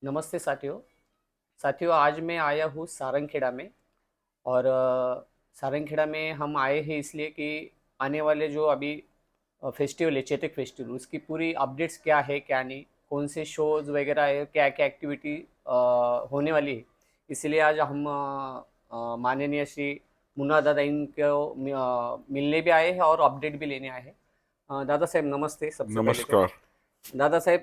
नमस्ते साथियों। आज मैं आया हूँ सारंगखेड़ा में। और सारंगखेड़ा में हम आए हैं इसलिए कि आने वाले जो अभी फेस्टिवल है, चेतक फेस्टिवल, उसकी पूरी अपडेट्स क्या है क्या नहीं, कौन से शोज वगैरह है, क्या क्या एक्टिविटी होने वाली है। इसलिए आज हम माननीय श्री मुन्ना दादा इनको मिलने भी आए हैं और अपडेट भी लेने आए हैं। दादा साहेब नमस्ते सबसे पहले तो। नमस्कार। दादा साहेब,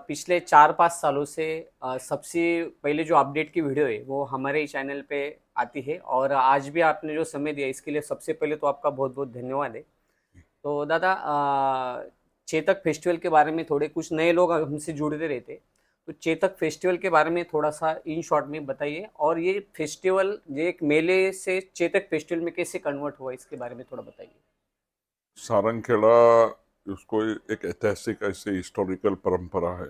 पिछले 4-5 सालों से सबसे पहले जो अपडेट की वीडियो है वो हमारे ही चैनल पे आती है, और आज भी आपने जो समय दिया इसके लिए सबसे पहले तो आपका बहुत बहुत धन्यवाद है। तो दादा, चेतक फेस्टिवल के बारे में थोड़े कुछ नए लोग हमसे जुड़ते रहते, तो चेतक फेस्टिवल के बारे में थोड़ा सा इन शॉर्ट में बताइए, और ये फेस्टिवल ये एक मेले से चेतक फेस्टिवल में कैसे कन्वर्ट हुआ इसके बारे में थोड़ा बताइए। सारंगखेड़ा उसको एक ऐतिहासिक ऐसे हिस्टोरिकल परंपरा है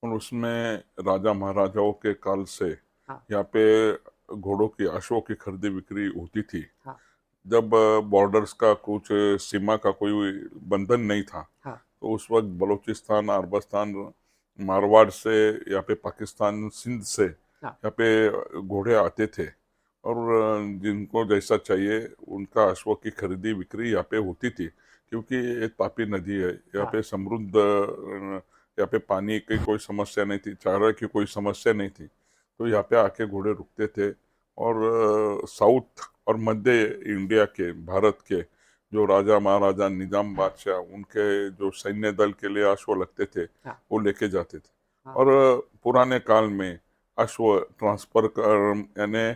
और उसमें राजा महाराजाओं के काल से हाँ। यहाँ पे घोड़ों की अश्वों की खरीदी बिक्री होती थी। हाँ। जब बॉर्डर्स का कुछ सीमा का कोई बंधन नहीं था, हाँ। तो उस वक्त बलूचिस्तान, अरबस्तान, मारवाड़ से, यहाँ पे पाकिस्तान, सिंध से हाँ। यहाँ पे घोड़े आते थे और जिनको जैसा चाहिए उनका अश्व की खरीदी बिक्री यहाँ पे होती थी। क्योंकि ये तापी नदी है, यहाँ हाँ। पे समृद्ध, यहाँ पे पानी की कोई समस्या नहीं थी, चारा की कोई समस्या नहीं थी, तो यहाँ पे आके घोड़े रुकते थे। और साउथ और मध्य इंडिया के, भारत के जो राजा महाराजा, निजाम बादशाह, उनके जो सैन्य दल के लिए अश्व लगते थे हाँ। वो लेके जाते थे। हाँ। और पुराने काल में अश्व ट्रांसफर कर, यानी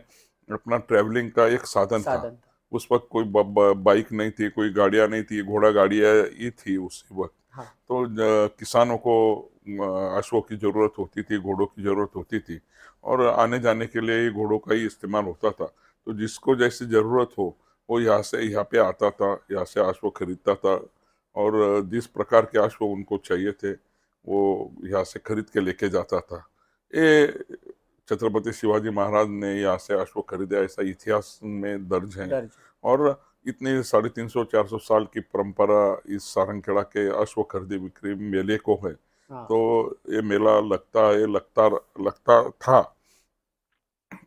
अपना ट्रैवलिंग का एक साधन था। साधन था। उस वक्त कोई बाइक नहीं थी, कोई गाड़ियां नहीं थी, घोड़ा गाड़ियां ही थी उस वक्त। हाँ। तो किसानों को अश्वों की जरूरत होती थी, घोड़ों की जरूरत होती थी, और आने जाने के लिए घोड़ों का ही इस्तेमाल होता था। तो जिसको जैसी जरूरत हो वो यहाँ पे आता था, यहाँ से अश्व खरीदता था, और जिस प्रकार के अश्व उनको चाहिए थे वो यहाँ से खरीद के लेके जाता था। ये छत्रपति शिवाजी महाराज ने यहाँ से अश्व खरीदे, ऐसा इतिहास में दर्ज है। दर्ज। और इतनी 350-400 साल की परंपरा इस सारंगखेड़ा के अश्व खरीदी बिक्री मेले को है। हाँ। तो ये मेला लगता है, लगता लगता था।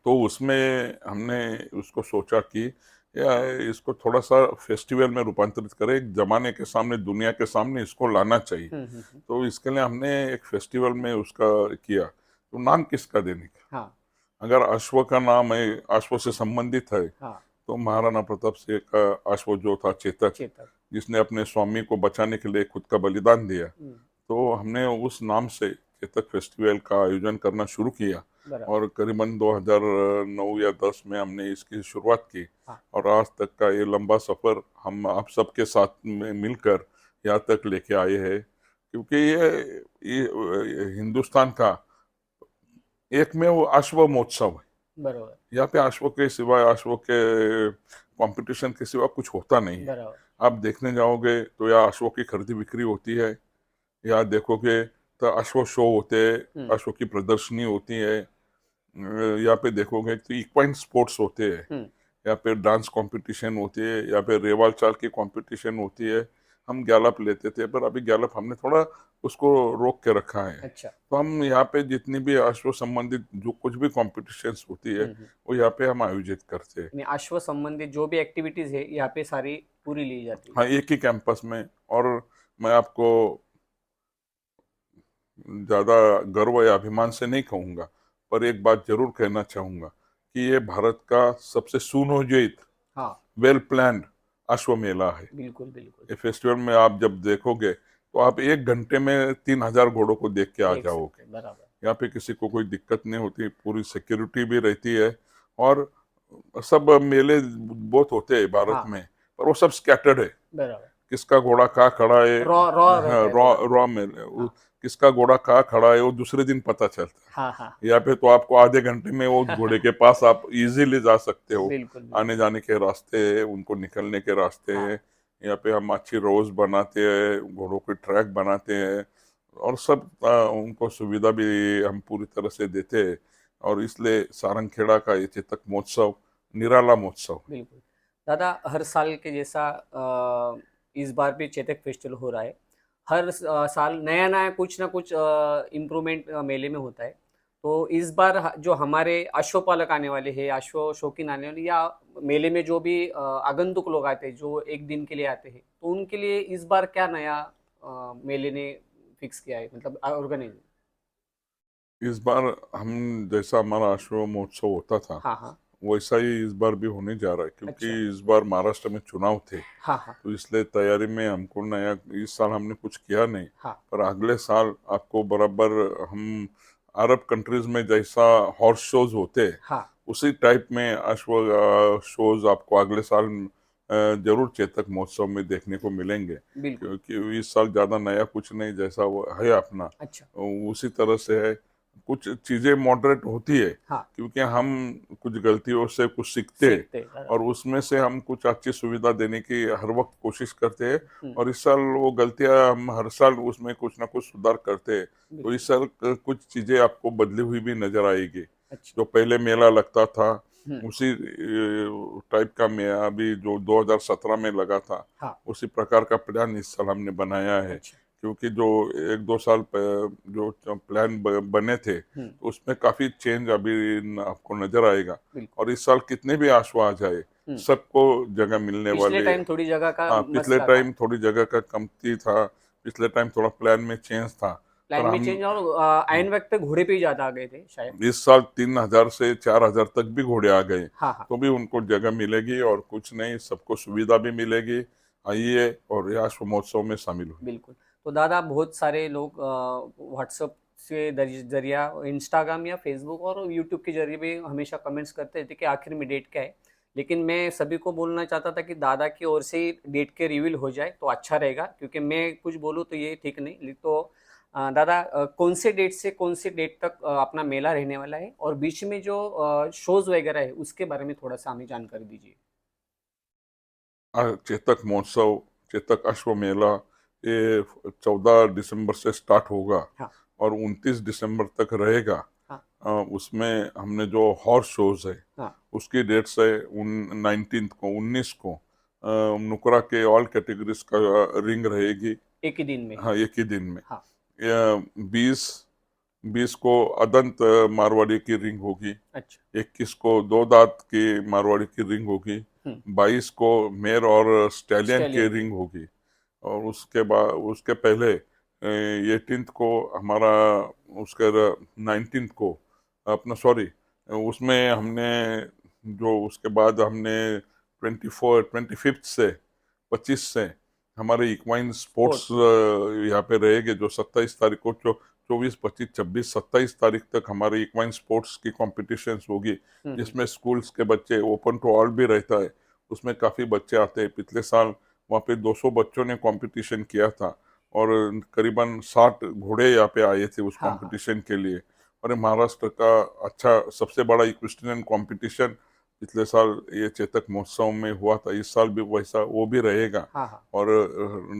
तो उसमें हमने उसको सोचा कि या इसको थोड़ा सा फेस्टिवल में रूपांतरित करें, एक जमाने के सामने, दुनिया के सामने इसको लाना चाहिए। तो इसके लिए हमने एक फेस्टिवल में उसका किया। तो नाम किसका देने का? हाँ। अगर अश्व का नाम है, अश्व से संबंधित है, हाँ। तो महाराणा प्रताप सिंह का अश्व जो था चेतक, चेतक। जिसने अपने स्वामी को बचाने के लिए खुद का बलिदान दिया, हम्म। तो हमने उस नाम से चेतक फेस्टिवल का आयोजन करना शुरू किया। बराबर। और करीबन 2009 या 10 में हमने इसकी शुरुआत की। हाँ। और आज तक का ये लंबा सफर हम आप सबके साथ में मिलकर यहाँ तक लेके आए हैं। क्योंकि ये हिंदुस्तान का एक में वो अश्व महोत्सव है। बरोबर। यहाँ पे अश्व के सिवाय, अश्व के कंपटीशन के सिवा कुछ होता नहीं है। बराबर। आप देखने जाओगे तो यहाँ अश्वों की खरीदी बिक्री होती है, यहाँ देखोगे तो अश्व शो होते हैं, हम्म। अश्व की प्रदर्शनी होती है। यहाँ पे देखोगे तो इक्वाइन स्पोर्ट्स होते हैं, हम्म। यहाँ पे डांस कंपटीशन होती है, यहाँ पे रेवाल चाल की कंपटीशन होती है। हम गैलप लेते थे, पर अभी गैलप हमने थोड़ा उसको रोक के रखा है। अच्छा। तो हम यहाँ पे जितनी भी अश्व संबंधित जो कुछ भी कॉम्पिटिशन्स होती है हम्म। वो यहाँ पे हम आयोजित करते हैं। यानी अश्व संबंधित जो भी एक्टिविटीज है यहाँ पे सारी पूरी ली जाती है। हाँ, एक ही कैंपस में। और मैं आपको ज्यादा गर्व या अभिमान से नहीं कहूंगा, पर एक बात जरूर कहना चाहूंगा कि ये भारत का सबसे सुनियोजित, हाँ। वेल प्लान्ड अश्व मेला है। बिल्कुल बिल्कुल। ये फेस्टिवल में आप जब देखोगे तो आप 1 घंटे में 3,000 घोड़ों को देख के आ देख सकते जाओगे। हैं, बराबर। यहाँ पे किसी को कोई दिक्कत नहीं होती, पूरी सिक्योरिटी भी रहती है। और सब मेले बहुत होते हैं भारत हाँ। में, पर वो सब स्कैटर्ड है। बराबर। किसका घोड़ा कहाँ खड़ा है, रॉ रॉ हाँ, रहता है रॉ थोड़ा। रॉ में हाँ। किसका घोड़ा कहाँ खड़ा है वो दूसरे दिन पता चलता है। हाँ। हाँ। यहाँ पे तो आपको आधे घंटे में वो घोड़े के पास आप इजीली जा सकते हो। बिल्कुल आने बिल्कुल। जाने के रास्ते हैं, उनको निकलने के रास्ते हाँ। हैं। यहाँ पे हम अच्छी रोज बनाते हैं, घोड़ों के ट्रैक बनाते हैं, और सब उनको सुविधा भी हम पूरी तरह से देते हैं। और इसलिए सारंगखेड़ा का ये चेतक महोत्सव निराला महोत्सव है। बिल्कुल। दादा, हर साल के जैसा इस बार भी चेतक फेस्टिवल हो रहा है। हर साल नया नया कुछ ना कुछ इम्प्रूवमेंट मेले में होता है। तो इस बार जो हमारे अश्वपालक आने वाले हैं, अश्व शौकीन आने वाले, या मेले में जो भी आगंतुक लोग आते हैं जो एक दिन के लिए आते हैं, तो उनके लिए इस बार क्या नया मेले ने फिक्स किया है, मतलब ऑर्गेनाइज? इस बार हम जैसा हमारा अश्व महोत्सव होता था हाँ हाँ। वैसा ही इस बार भी होने जा रहा है, क्योंकि अच्छा। इस बार महाराष्ट्र में चुनाव थे। हाँ हाँ। तो इसलिए तैयारी में हमको नया इस साल हमने कुछ किया नहीं। हाँ। पर अगले साल आपको बराबर हम अरब कंट्रीज में जैसा हॉर्स शोज होते हैं हाँ। उसी टाइप में अश्व शोज आपको अगले साल जरूर चेतक महोत्सव में देखने को मिलेंगे, बिल्कुल। क्योंकि इस साल ज्यादा नया कुछ नहीं, जैसा वो है अपना अच्छा। उसी तरह से है। कुछ चीजें मॉडरेट होती है, हाँ। क्योंकि हम कुछ गलतियों से कुछ सीखते हैं सीखते हैं, बराबर। और उसमें से हम कुछ अच्छी सुविधा देने की हर वक्त कोशिश करते हैं। हम्म। और इस साल वो गलतियां हम हर साल उसमें कुछ ना कुछ सुधार करते हैं। तो बिल्कुल। इस साल कुछ चीजें आपको बदली हुई भी नजर आएगी। अच्छा। जो पहले मेला लगता था हम्म। उसी टाइप का मेला अभी जो 2017 में लगा था हाँ। उसी प्रकार का प्लान इस साल हमने बनाया है। अच्छा। क्योंकि जो एक दो साल जो प्लान बने थे हम्म। तो उसमें काफी चेंज अभी आपको नजर आएगा। बिल्कुल। और इस साल कितने भी आश्व आ जाए हम्म। सबको जगह मिलने पिछले वाली है। टाइम थोड़ी जगह का हाँ, पिछले मसला था। टाइम थोड़ी जगह का कमती था, पिछले टाइम थोड़ा प्लान में चेंज था। पर प्लान में हम चेंज, और आयन वक्त पे घोड़े पे ही ज्यादा आ गए थे शायद। इस साल 3,000 से 4,000 तक भी घोड़े आ गए। हाँ हाँ। तो भी उनको जगह मिलेगी और कुछ नहीं, सबको सुविधा भी मिलेगी। आइए और यह अश्व महोत्सव में शामिल हुई। बिल्कुल। तो दादा, बहुत सारे लोग व्हाट्सएप से जरिया, इंस्टाग्राम या फेसबुक और यूट्यूब के जरिए भी हमेशा कमेंट्स करते थे कि आखिर में डेट क्या है। लेकिन मैं सभी को बोलना चाहता था कि दादा की ओर से ही डेट के रिवील हो जाए तो अच्छा रहेगा, क्योंकि मैं कुछ बोलूँ तो ये ठीक नहीं। तो दादा, कौन से डेट से कौन से डेट तक अपना मेला रहने वाला है, और बीच में जो शोज वगैरह है उसके बारे में थोड़ा सा हमें जानकारी दीजिए। चेतक महोत्सव, चेतक अश्व मेला, ये 14 दिसंबर से स्टार्ट होगा हाँ। और 29 दिसंबर तक रहेगा। हाँ। उसमें हमने जो हॉर्स शोज है हाँ। उसकी डेट्स है 19 को, 19 को नुकरा के ऑल कैटेगरीज का रिंग रहेगी। एक ही दिन में ही? हाँ, एक ही दिन में। हाँ। 20 20 को अदंत मारवाड़ी की रिंग होगी। अच्छा। 21 को दो दांत की मारवाड़ी की रिंग होगी। हम्म। 22 को मेर और स्टैलियन की स्टेलियन की। रिंग होगी। और उसके बाद उसके पहले 18 को हमारा, उसके 19 को अपना, सॉरी, उसमें हमने जो उसके बाद हमने 25 से हमारे स्पोर्ट्स स्पोर्ट्स। यहाँ पे रहेंगे। जो 27 तारीख को 24, 25, 26, 27 तारीख तक हमारे इक्वाइन स्पोर्ट्स की कॉम्पिटिशन्स होगी, हम्म। जिसमें स्कूल्स के बच्चे, ओपन टू ऑल भी रहता है, उसमें काफ़ी बच्चे आते हैं। पिछले साल वहाँ पे 200 बच्चों ने कंपटीशन किया था और करीबन 60 घोड़े यहाँ पे आए थे उस हाँ हाँ। कंपटीशन के लिए। और ये महाराष्ट्र का अच्छा सबसे बड़ा इक्वेस्ट्रियन कंपटीशन पिछले साल ये चेतक महोत्सव में हुआ था। इस साल भी वैसा वो भी रहेगा। हाँ हाँ। और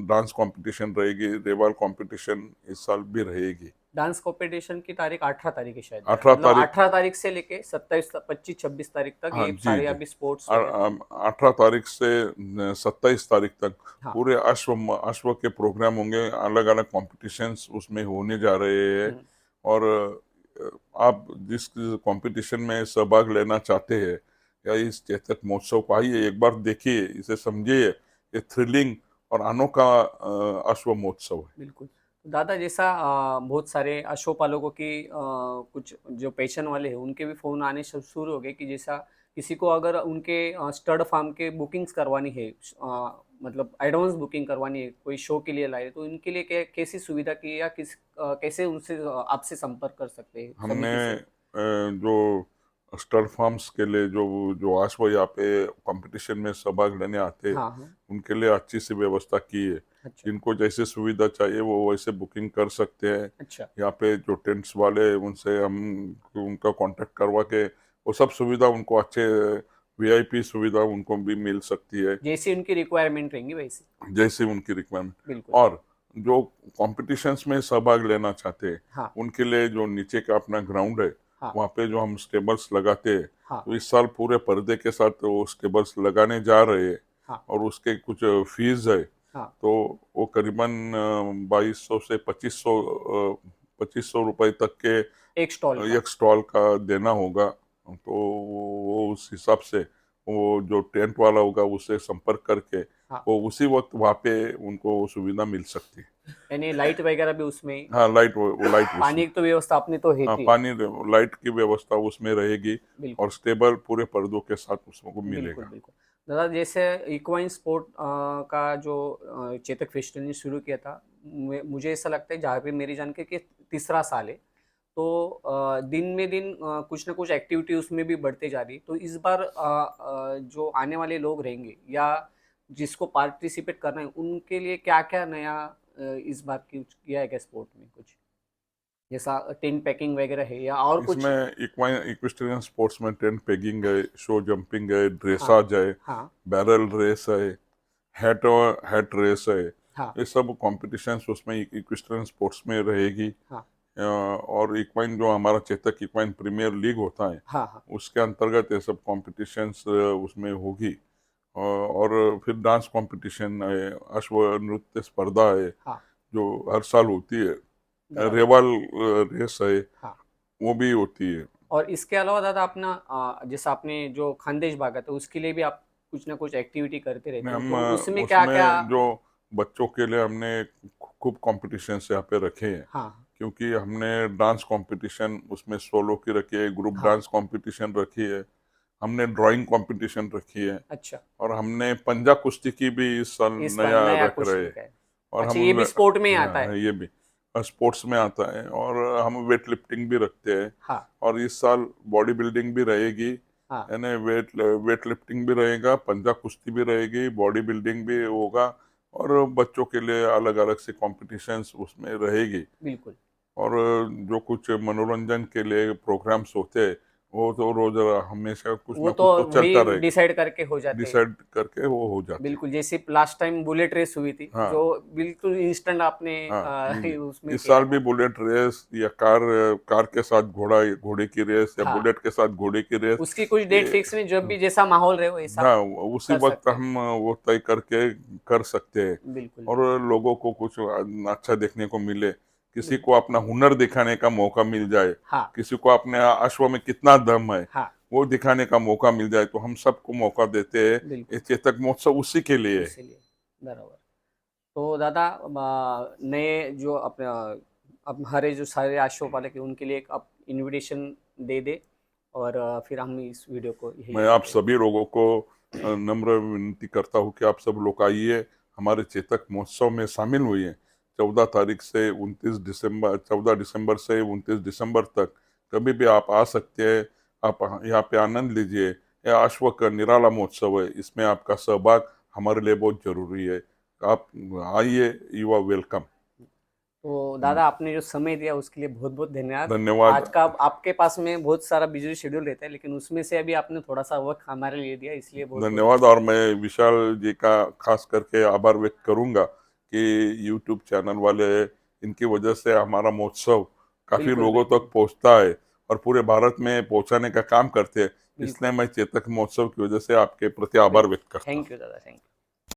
डांस कंपटीशन रहेगी, रेवाल कंपटीशन इस साल भी रहेगी। डांस कंपटीशन की तारीख 18 तारीख है शायद, 18 मतलब तारीख, 18 तारीख से लेके 27, 25, 26 तारीख तक हाँ ये जी सारे जी, अभी स्पोर्ट्स वगैरह। 18 तारीख से 27 तारीख तक हाँ। पूरे अश्व अश्व के प्रोग्राम होंगे। अलग अलग कॉम्पिटिशन्स उसमें होने जा रहे हैं। हम्म। और आप जिस कंपटीशन में सहभाग लेना चाहते हैं या इस चेतक महोत्सव को आइए, एक बार देखिए, इसे समझिए। ये थ्रिलिंग और अनोखा अश्व महोत्सव है। बिल्कुल। तो दादा, जैसा बहुत सारे अश्वपालकों की कुछ जो पेशन वाले हैं उनके भी फोन आने शुरू हो गए कि जैसा किसी को अगर उनके स्टड फार्म के बुकिंग्स करवानी है, मतलब एडवांस बुकिंग करवानी है, कोई शो के लिए लाए, तो इनके लिए कैसी सुविधा की, या कैसे उनसे आपसे संपर्क कर सकते हैं हमने समिति से? जो स्टड फार्म्स के लिए जो जो अश्व यहाँ पे कंपटीशन में सहभाग लेने आते हैं हाँ हाँ। उनके लिए अच्छी सी व्यवस्था की है। अच्छा। जिनको जैसे सुविधा चाहिए वो वैसे बुकिंग कर सकते हैं। अच्छा। यहाँ पे जो टेंट्स वाले हैं, उनसे हम उनका कांटेक्ट करवा के वो सब सुविधा उनको, अच्छे वीआईपी सुविधा उनको भी मिल सकती है, जैसी उनकी रिक्वायरमेंट रहेंगी वैसी। जैसे उनकी रिक्वायरमेंट। बिल्कुल। और जो कॉम्पिटिशन्स में सहभाग लेना चाहते हैं हाँ उनके लिए जो नीचे का अपना ग्राउंड है हाँ। वहाँ पे जो हम स्टेबल्स लगाते हैं, हाँ। तो इस साल पूरे पर्दे के साथ वो स्टेबल्स लगाने जा रहे हैं। हाँ। और उसके कुछ फीस है। हाँ। तो वो करीबन 2200 से 2500 2500 रुपए तक के एक स्टॉल का। एक स्टॉल का देना होगा। तो वो उस हिसाब से वो जो टेंट वाला होगा उससे संपर्क करके हाँ, वो उसी वक्त वहाँ पे उनको सुविधा मिल सकती है। यानी लाइट वगैरह भी उसमें ही, हाँ, लाइट वो लाइट उसमें। पानी की तो व्यवस्था अपनी तो है हाँ, थी। पानी लाइट की व्यवस्था उसमें रहेगी बिल्कुल और स्टेबल पूरे पर्दों के साथ उसको बिल्कुल मिलेगा। बिल्कुल। दादा जैसे इक्वाइन स्पोर्ट का जो चेतक फेस्टिवल ने शुरू किया था, मुझे ऐसा लगता है जहाँ पे मेरी जानकारी कि तीसरा साल है, तो दिन में दिन कुछ ना कुछ एक्टिविटी उसमें भी बढ़ते जा रही है। तो इस बार जो आने वाले लोग रहेंगे या जिसको पार्टिसिपेट करना है उनके लिए क्या क्या नया इस बार किया है क्या स्पोर्ट में कुछ, जैसा टेंट पैकिंग वगैरह है या और कुछ? इसमें इक्वेस्ट्रियन स्पोर्ट्स में टेंट पेगिंग है, शो जंपिंग है, हाँ ड्रेसाज है, हाँ बैरल रेस है, हैट रेस है। हाँ ये सब कॉम्पिटिशन्स उसमें इक्वेस्ट्रियन स्पोर्ट्स में रहेगी। हाँ और इक्वाइन जो हमारा चेतक इक्वाइन प्रीमियर लीग होता है हाँ हाँ उसके अंतर्गत ये सब कॉम्पिटिशन्स उसमें होगी। और फिर डांस कंपटीशन है, अश्व नृत्य स्पर्धा है हाँ जो हर साल होती है, बराबर। रेवाल रेस है हाँ, वो भी होती है। और इसके अलावा दादा अपना जैसे आपने जो खानदेश भागा था उसके लिए भी आप कुछ ना कुछ एक्टिविटी करते रहते हो, हम तो उसमें क्या क्या? उसमें जो बच्चों के लिए हमने खूब कॉम्पिटिशन्स यहाँ पे रखे हैं, हाँ क्योंकि हमने डांस कंपटीशन उसमें सोलो की रखी है, ग्रुप हाँ, डांस कंपटीशन रखी है, हमने ड्राइंग कंपटीशन रखी है अच्छा, और हमने पंजा कुश्ती की भी इस साल इस बार नया नया रख कुछ रहे हैं। लेकर है। और अच्छा, हम ये भी स्पोर्ट में ही आता हाँ, है। ये भी स्पोर्ट्स में आता है और हम वेट लिफ्टिंग भी रखते हैं। हाँ और इस साल बॉडी बिल्डिंग भी रहेगी, हाँ, यानी वेट लिफ्टिंग भी रहेगा, पंजा कुश्ती भी रहेगी, बॉडी बिल्डिंग भी होगा और बच्चों के लिए अलग अलग से कॉम्पिटिशन्स उसमें रहेगी। बिल्कुल। और जो कुछ मनोरंजन के लिए प्रोग्राम्स होते हैं वो तो रोज हमेशा कुछ वो ना तो कुछ तो चलता वही रहेगा, डिसाइड करके हो जाते हैं। डिसाइड करके वो हो जाते हैं। बिल्कुल, जैसे लास्ट टाइम बुलेट रेस हुई थी, हाँ जो बिल्कुल इंस्टेंट आपने हाँ, उसमें इस किया साल भी था। बुलेट रेस या कार के साथ घोड़े की रेस या हाँ, बुलेट के साथ घोड़े की रेस, उसकी कुछ डेट ये फिक्स नहीं, जब भी जैसा माहौल रहे वैसा हाँ उसी कर वक्त सकते हैं। हम वो तय करके कर सकते हैं बिल्कुल और बिल्कुल लोगों को कुछ अच्छा देखने को मिले, किसी बिल्कुल। को अपना हुनर दिखाने का मौका मिल जाए, हाँ किसी को अपने अश्व में कितना दम है हाँ, वो दिखाने का मौका मिल जाए, तो हम सबको मौका देते हैं। ये बिल्कुल चेतक महोत्सव उसी के लिए है। इसीलिए, बराबर। तो दादा नए जो अपने अब हमारे जो सारे आश्व पालक हैं उनके लिए एक आप इनविटेशन दे दे, और फिर हम इस वीडियो को यही मैं आप रखते हैं। सभी लोगों को नम्र विनती करता हूँ कि आप सब लोग आइए, हमारे चेतक महोत्सव में शामिल हुई 14 तारीख से 14 दिसंबर से 29 दिसंबर तक कभी भी आप आ सकते हैं। आप यहाँ पे आनंद लीजिए। यह अश्व का निराला महोत्सव है, इसमें आपका सहभाग हमारे लिए बहुत जरूरी है। आप आइए, यू आर वेलकम। तो दादा आपने जो समय दिया उसके लिए बहुत बहुत धन्यवाद। धन्यवाद। आज का आपके पास में बहुत सारा बिजली शेड्यूल रहता है, लेकिन उसमें से अभी आपने थोड़ा सा वक्त हमारे लिए दिया, इसलिए बहुत बहुत धन्यवाद। धन्यवाद। और मैं विशाल जी का खास करके आभार व्यक्त करूंगा कि यूट्यूब चैनल वाले, इनकी वजह से हमारा महोत्सव काफी बिल्कुल लोगों बिल्कुल तक पहुंचता है और पूरे भारत में पहुंचाने का काम करते हैं। बिल्कुल इसलिए मैं चेतक महोत्सव की वजह से आपके प्रति आभार बिल्कुल। व्यक्त करता हूँ। थैंक यू दादा, थैंक यू।